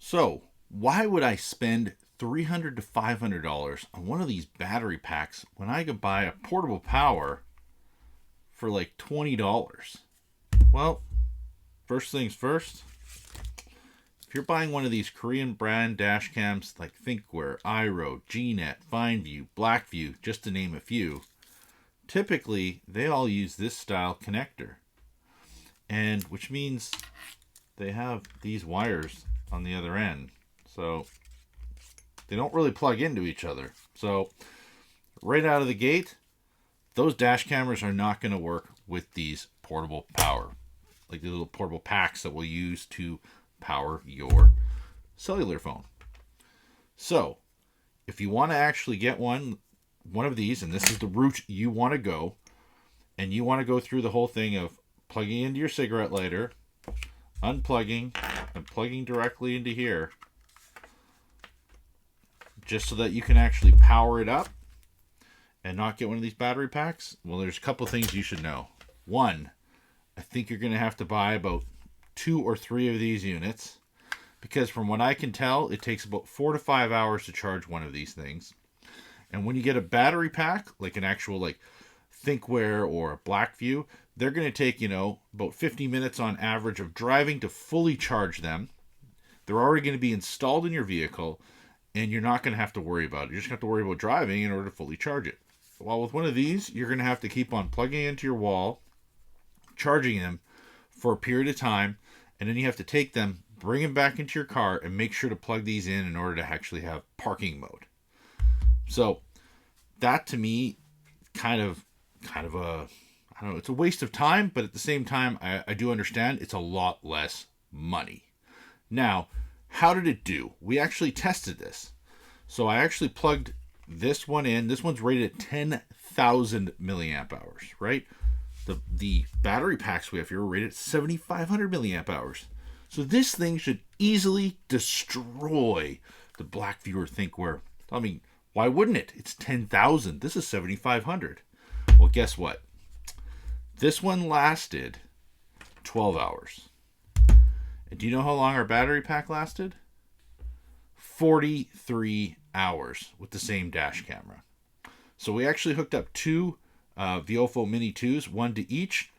So, why would I spend $300 to $500 on one of these battery packs when I could buy a portable power for like $20? Well, first things first, if you're buying one of these Korean brand dash cams like Thinkware, iRoad, GNet, FineView, Blackview, just to name a few, typically they all use this style connector. And which means they have these wires on the other end. So they don't really plug into each other. So right out of the gate, those dash cameras are not going to work with these portable power, like the little portable packs that we'll use to power your cellular phone. So if you want to actually get one of these, and this is the route you want to go, and you want to go through the whole thing of plugging into your cigarette lighter, unplugging, and plugging directly into here, just so that you can actually power it up and not get one of these battery packs, well, there's a couple things you should know. One, I think you're going to have to buy about 2 or 3 of these units, because from what I can tell, it takes about 4 to 5 hours to charge one of these things. And when you get a battery pack, like an actual like Thinkware or a Blackview, they're going to take, about 50 minutes on average of driving to fully charge them. They're already going to be installed in your vehicle, and you're not going to have to worry about it. You're just going to have to worry about driving in order to fully charge it. While with one of these, you're going to have to keep on plugging into your wall, charging them for a period of time, and then you have to take them, bring them back into your car, and make sure to plug these in order to actually have parking mode. So that to me, kind of a, I don't know, it's a waste of time, but at the same time, I do understand it's a lot less money. Now, how did it do? We actually tested this. So I actually plugged this one in. This one's rated at 10,000 milliamp hours, right? The battery packs we have here are rated at 7,500 milliamp hours. So this thing should easily destroy the Blackview or Thinkware. I mean, why wouldn't it? It's 10,000. This is 7,500. Well, guess what? This one lasted 12 hours. And do you know how long our battery pack lasted? 43 hours with the same dash camera. So we actually hooked up 2 Viofo Mini 2s, one to each,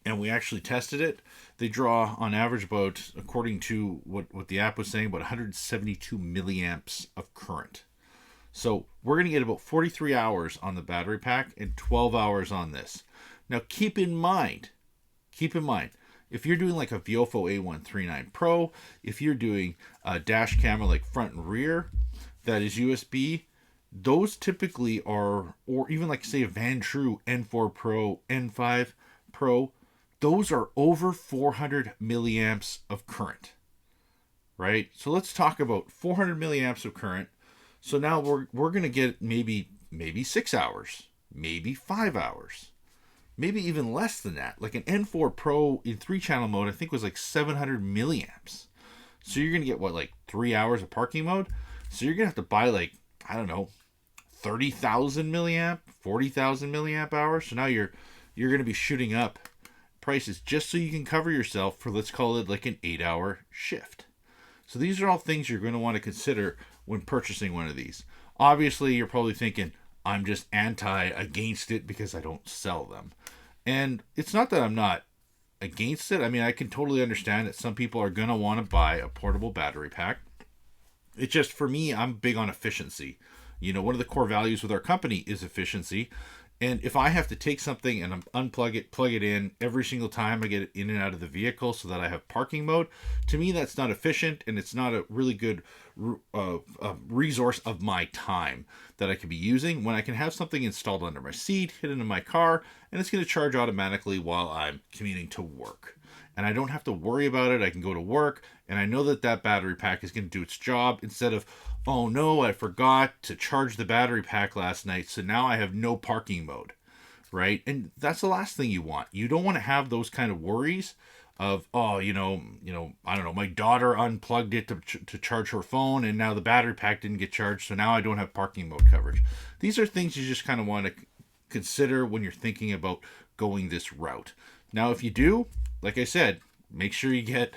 and we actually tested it. They draw on average about, according to what the app was saying, about 172 milliamps of current. So we're going to get about 43 hours on the battery pack and 12 hours on this. Now keep in mind, if you're doing like a Viofo A139 Pro, if you're doing a dash camera like front and rear that is USB, those typically are, or even like say a Vantrue N4 Pro, N5 Pro, those are over 400 milliamps of current, right? So let's talk about 400 milliamps of current. So now we're going to get maybe 6 hours, maybe 5 hours, maybe even less than that. Like an N4 Pro in 3-channel mode, I think was like 700 milliamps. So you're going to get like 3 hours of parking mode. So you're going to have to buy like, I don't know, 30,000 milliamp, 40,000 milliamp hours. So now you're going to be shooting up prices just so you can cover yourself for, let's call it like an 8-hour shift. So these are all things you're going to want to consider when purchasing one of these. Obviously, you're probably thinking, I'm just against it because I don't sell them. And it's not that I'm not against it. I mean, I can totally understand that some people are going to want to buy a portable battery pack. It's just, for me, I'm big on efficiency. One of the core values with our company is efficiency. And if I have to take something and unplug it, plug it in every single time I get it in and out of the vehicle so that I have parking mode, to me that's not efficient, and it's not a really good resource of my time that I could be using when I can have something installed under my seat, hidden in my car, and it's going to charge automatically while I'm commuting to work. And I don't have to worry about it. I can go to work, and I know that battery pack is going to do its job, instead of, oh no, I forgot to charge the battery pack last night, so now I have no parking mode, right? And that's the last thing you want. You don't want to have those kind of worries of, oh, I don't know, my daughter unplugged it to charge her phone, and now the battery pack didn't get charged, so now I don't have parking mode coverage. These are things you just kind of want to consider when you're thinking about going this route. Now, if you do, like I said, make sure you get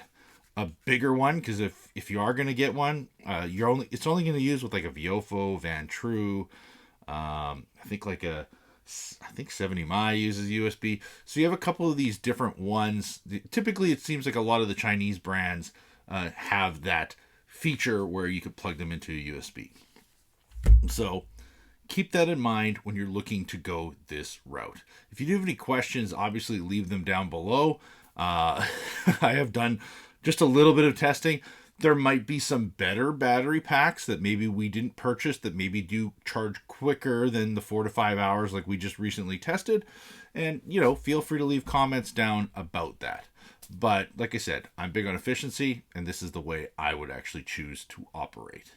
a bigger one, because if you are going to get one, it's only going to use with like a Viofo, Van True, I think 70 uses USB. So you have a couple of these different ones. Typically, it seems like a lot of the Chinese brands have that feature where you could plug them into a USB. So keep that in mind when you're looking to go this route. If you do have any questions, obviously leave them down below. I have done just a little bit of testing. There might be some better battery packs that maybe we didn't purchase that maybe do charge quicker than the 4 to 5 hours like we just recently tested. And, feel free to leave comments down about that. But like I said, I'm big on efficiency, and this is the way I would actually choose to operate.